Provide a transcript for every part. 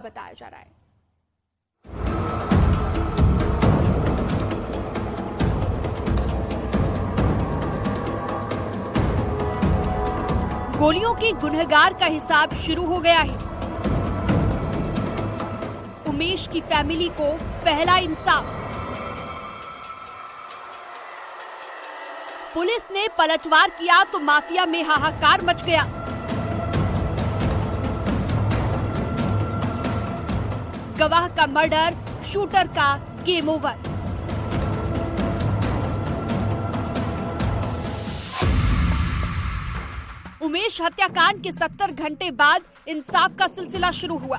बताया जा रहा है। गोलियों के गुनहगार का हिसाब शुरू हो गया है। उमेश की फैमिली को पहला इंसाफ। पुलिस ने पलटवार किया तो माफिया में हाहाकार मच गया। गवाह का मर्डर, शूटर का गेम ओवर। उमेश हत्याकांड के 70 घंटे बाद इंसाफ का सिलसिला शुरू हुआ।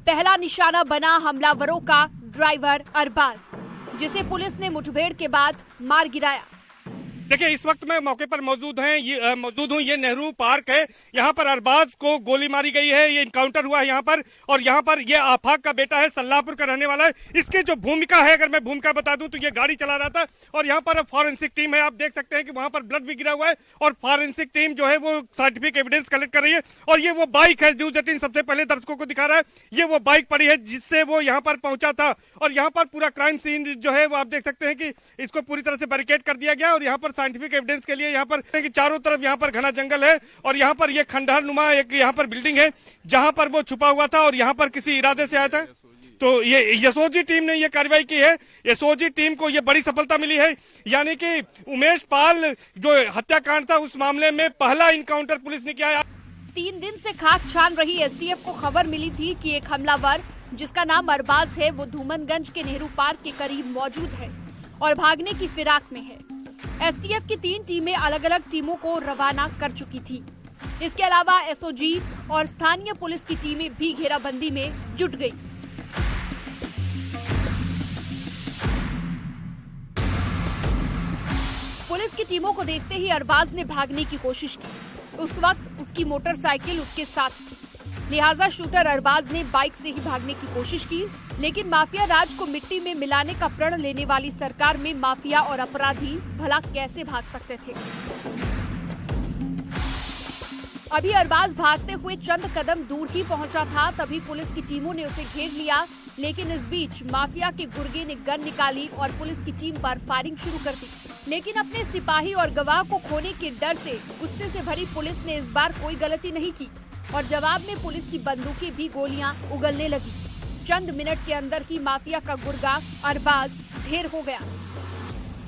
पहला निशाना बना हमलावरों का ड्राइवर अरबाज, जिसे पुलिस ने मुठभेड़ के बाद मार गिराया। देखिए, इस वक्त मैं मौके पर मौजूद हूँ। ये नेहरू पार्क है। यहाँ पर अरबाज को गोली मारी गई है। ये इनकाउंटर हुआ है यहाँ पर। और यहाँ पर ये आफाक का बेटा है, सल्लाहपुर का रहने वाला है। इसकी जो भूमिका है, अगर मैं भूमिका बता दूं तो ये गाड़ी चला रहा था और यहाँ पर फॉरेंसिक टीम है। आप देख सकते हैं कि वहाँ पर ब्लड भी गिरा हुआ है और फॉरेंसिक टीम जो है वो साइंटिफिक एविडेंस कलेक्ट कर रही है। और ये वो बाइक है, न्यूज 18 सबसे पहले दर्शकों को दिखा रहा है। ये वो बाइक पड़ी है जिससे वो यहाँ पर पहुंचा था। और यहाँ पर पूरा क्राइम सीन जो है वो आप देख सकते हैं कि इसको पूरी तरह से बैरिकेड कर दिया गया। और यहाँ पर साइंटिफिक एविडेंस के लिए यहाँ पर कि चारों तरफ यहाँ पर घना जंगल है और यहाँ पर ये खंडहर नुमा एक यहाँ पर बिल्डिंग है जहाँ पर वो छुपा हुआ था और यहाँ पर किसी इरादे से आया था। तो ये एसओजी टीम ने ये कार्रवाई की है। एसओजी टीम को ये बड़ी सफलता मिली है, यानी कि उमेश पाल जो हत्याकांड था उस मामले में पहला इनकाउंटर पुलिस ने किया है। 3 दिन से खाक छान रही एसटीएफ को खबर मिली थी कि एक हमलावर जिसका नाम अरबाज है वो धूमनगंज के नेहरू पार्क के करीब मौजूद है और भागने की फिराक में है। एसटीएफ की 3 टीमें अलग अलग टीमों को रवाना कर चुकी थी। इसके अलावा एसओजी और स्थानीय पुलिस की टीमें भी घेराबंदी में जुट गई। पुलिस की टीमों को देखते ही अरबाज ने भागने की कोशिश की। उस वक्त उसकी मोटरसाइकिल उसके साथ थी, लिहाजा शूटर अरबाज ने बाइक से ही भागने की कोशिश की। लेकिन माफिया राज को मिट्टी में मिलाने का प्रण लेने वाली सरकार में माफिया और अपराधी भला कैसे भाग सकते थे। अभी अरबाज भागते हुए चंद कदम दूर ही पहुंचा था, तभी पुलिस की टीमों ने उसे घेर लिया। लेकिन इस बीच माफिया के गुर्गे ने गन निकाली और पुलिस की टीम पर फायरिंग शुरू कर दी। लेकिन अपने सिपाही और गवाह को खोने के डर से गुस्से से भरी पुलिस ने इस बार कोई गलती नहीं की और जवाब में पुलिस की बंदूकें भी गोलियां उगलने लगी। चंद मिनट के अंदर ही माफिया का गुर्गा अरबाज ढेर हो गया।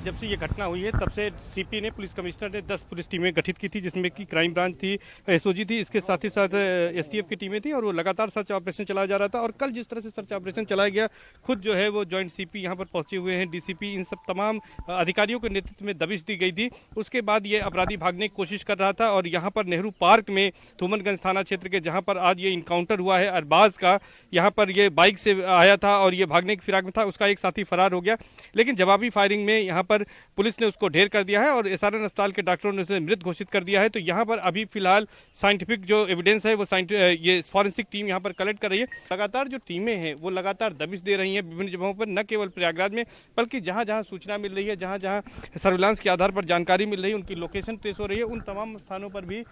जब से ये घटना हुई है तब से सीपी ने, पुलिस कमिश्नर ने 10 पुलिस टीमें गठित की थी, जिसमें कि क्राइम ब्रांच थी, एसओजी थी, इसके साथ ही साथ एसटीएफ की टीमें थी और वो लगातार सर्च ऑपरेशन चलाया जा रहा था। और कल जिस तरह से सर्च ऑपरेशन चलाया गया, खुद जो है वो जॉइंट सीपी यहाँ पर पहुंचे हुए हैं, डीसीपी, इन सब तमाम अधिकारियों के नेतृत्व में दबिश दी गई थी। उसके बाद ये अपराधी भागने की कोशिश कर रहा था और यहाँ पर नेहरू पार्क में धूमनगंज थाना क्षेत्र के जहाँ पर आज ये इनकाउंटर हुआ है अरबाज का, यहाँ पर ये बाइक से आया था और ये भागने की फिराक में था। उसका एक साथी फरार हो गया, लेकिन जवाबी फायरिंग में यहाँ पर पुलिस ने उसको ढेर कर दिया है और एसआरएन अस्पताल के डॉक्टरों ने उसे मृत घोषित कर दिया है। तो यहाँ पर अभी फिलहाल साइंटिफिक जो एविडेंस है वो ये फॉरेंसिक टीम यहाँ पर कलेक्ट कर रही है। लगातार जो टीमें हैं वो लगातार दबिश दे रही हैं विभिन्न जगहों पर, न केवल प्रयागराज में बल्कि जहाँ जहाँ सूचना मिल रही है, जहाँ जहाँ सर्विलांस के आधार पर जानकारी मिल रही है, उनकी लोकेशन ट्रेस हो रही है, उन तमाम स्थानों पर भी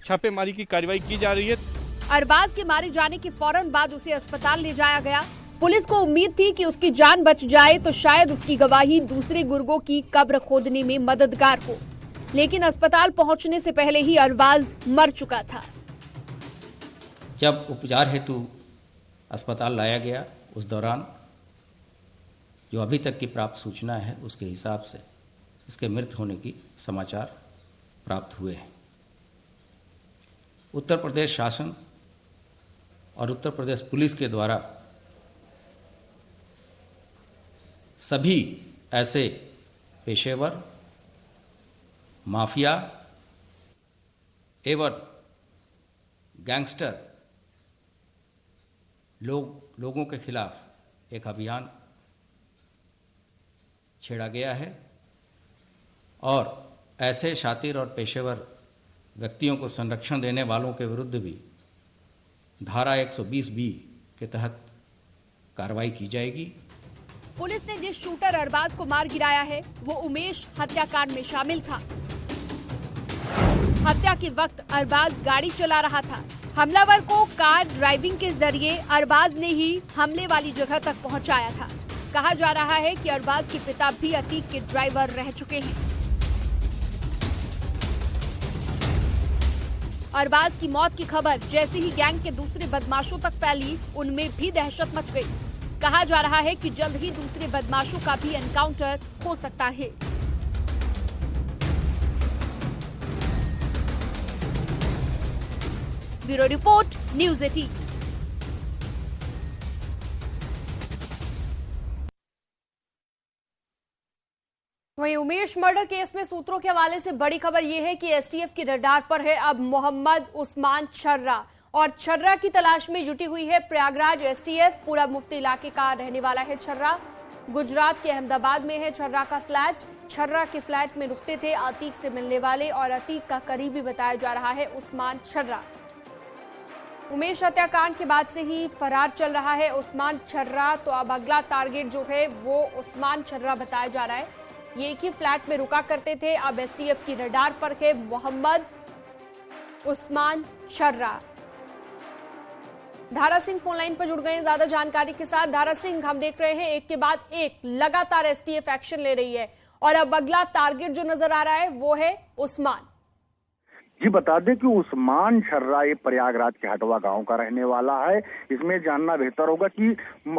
छापेमारी की कार्रवाई की जा रही है। अरबाज के मारे जाने के फौरन बाद उसे अस्पताल ले जाया गया। पुलिस को उम्मीद थी कि उसकी जान बच जाए तो शायद उसकी गवाही दूसरे गुर्गों की कब्र खोदने में मददगार हो, लेकिन अस्पताल पहुंचने से पहले ही अरबाज मर चुका था। जब उपचार हेतु अस्पताल लाया गया, उस दौरान जो अभी तक की प्राप्त सूचना है उसके हिसाब से इसके मृत होने की समाचार प्राप्त हुए हैं। उत्तर प्रदेश शासन और उत्तर प्रदेश पुलिस के द्वारा सभी ऐसे पेशेवर, माफिया एवं गैंगस्टर लोगों के खिलाफ एक अभियान छेड़ा गया है और ऐसे शातिर और पेशेवर व्यक्तियों को संरक्षण देने वालों के विरुद्ध भी धारा 120(b) के तहत कार्रवाई की जाएगी। पुलिस ने जिस शूटर अरबाज को मार गिराया है वो उमेश हत्याकांड में शामिल था। हत्या के वक्त अरबाज गाड़ी चला रहा था। हमलावर को कार ड्राइविंग के जरिए अरबाज ने ही हमले वाली जगह तक पहुंचाया था। कहा जा रहा है कि अरबाज के पिता भी अतीक के ड्राइवर रह चुके हैं। अरबाज की मौत की खबर जैसे ही गैंग के दूसरे बदमाशों तक फैली, उनमें भी दहशत मच गई। कहा जा रहा है कि जल्द ही दूसरे बदमाशों का भी एनकाउंटर हो सकता है। Bureau report, news 18। वहीं उमेश मर्डर केस में सूत्रों के हवाले से बड़ी खबर यह है कि एसटीएफ की रडार पर है अब मोहम्मद उस्मान छर्रा, और छर्रा की तलाश में जुटी हुई है प्रयागराज एसटीएफ। पूरा मुफ्ती इलाके का रहने वाला है छर्रा। गुजरात के अहमदाबाद में है छर्रा का फ्लैट। छर्रा के फ्लैट में रुकते थे अतीक से मिलने वाले, और अतीक का करीबी बताया जा रहा है उस्मान छर्रा। उमेश हत्याकांड के बाद से ही फरार चल रहा है उस्मान छर्रा, तो अब अगला टारगेट जो है वो उस्मान छर्रा बताया जा रहा है। ये एक ही फ्लैट में रुका करते थे। अब एसटीएफ की रडार पर है मोहम्मद उस्मान छर्रा। धारा सिंह फोन लाइन पर जुड़ गए हैं ज्यादा जानकारी के साथ। धारा सिंह, हम देख रहे हैं एक के बाद एक लगातार एसटीएफ एक्शन ले रही है, और अब अगला टारगेट जो नजर आ रहा है वो है उस्मान। जी बता दें कि उस्मान छर्रा ये प्रयागराज के हटवा गांव का रहने वाला है। इसमें जानना बेहतर होगा कि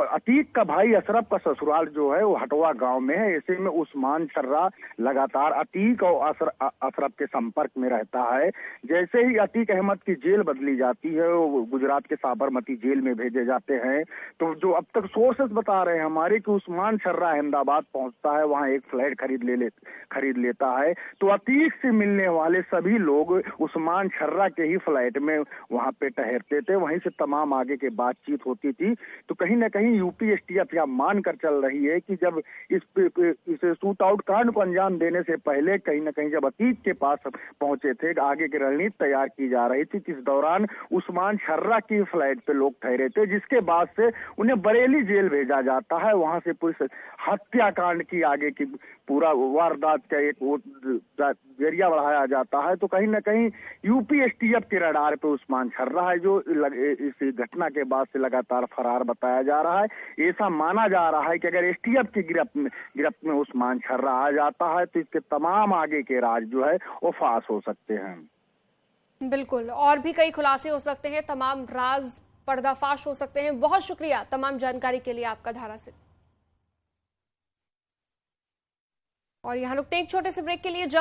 अतीक का भाई अशरफ का ससुराल जो है वो हटवा गांव में है। ऐसे में उस्मान छर्रा लगातार अतीक और अशरफ के संपर्क में रहता है। जैसे ही अतीक अहमद की जेल बदली जाती है, वो गुजरात के साबरमती जेल में भेजे जाते हैं, तो जो अब तक सोर्सेस बता रहे हैं हमारे कि उस्मान छर्रा अहमदाबाद पहुंचता है, वहां एक फ्लैट खरीद लेता है। तो अतीक से मिलने वाले सभी लोग उस्मान छर्रा के ही फ्लैट में वहां पे ठहरते थे। वहीं से तमाम आगे की बातचीत होती थी। तो कहीं ना कहीं यूपी एसटीएफ यह मान कर चल रही है कि जब इस शूट आउट कांड को अंजाम देने से पहले कहीं ना कहीं जब अतीक के पास पहुंचे थे, आगे की रणनीति तैयार की जा रही थी। इस दौरान उस्मान छर्रा की फ्लैट पे लोग ठहरे थे, जिसके बाद से उन्हें बरेली जेल भेजा जाता है। वहां से पुलिस हत्याकांड की आगे की पूरा वारदात का एक जरिया बढ़ाया जाता है। तो कहीं ना कहीं यूपी एसटीएफ के रडार पे उस्मान छर्रा है, जो इस घटना के बाद से लगातार फरार बताया जा रहा है। ऐसा माना जा रहा है कि अगर एसटीएफ की गिरफ्त में उस्मान छर्रा आ जाता है तो इसके तमाम आगे के राज जो है वो फाश हो सकते हैं। बिल्कुल, और भी कई खुलासे हो सकते हैं, तमाम राज पर्दाफाश हो सकते हैं। बहुत शुक्रिया तमाम जानकारी के लिए आपका धारा से। और यहाँ रुकते एक छोटे से ब्रेक के लिए। जल्द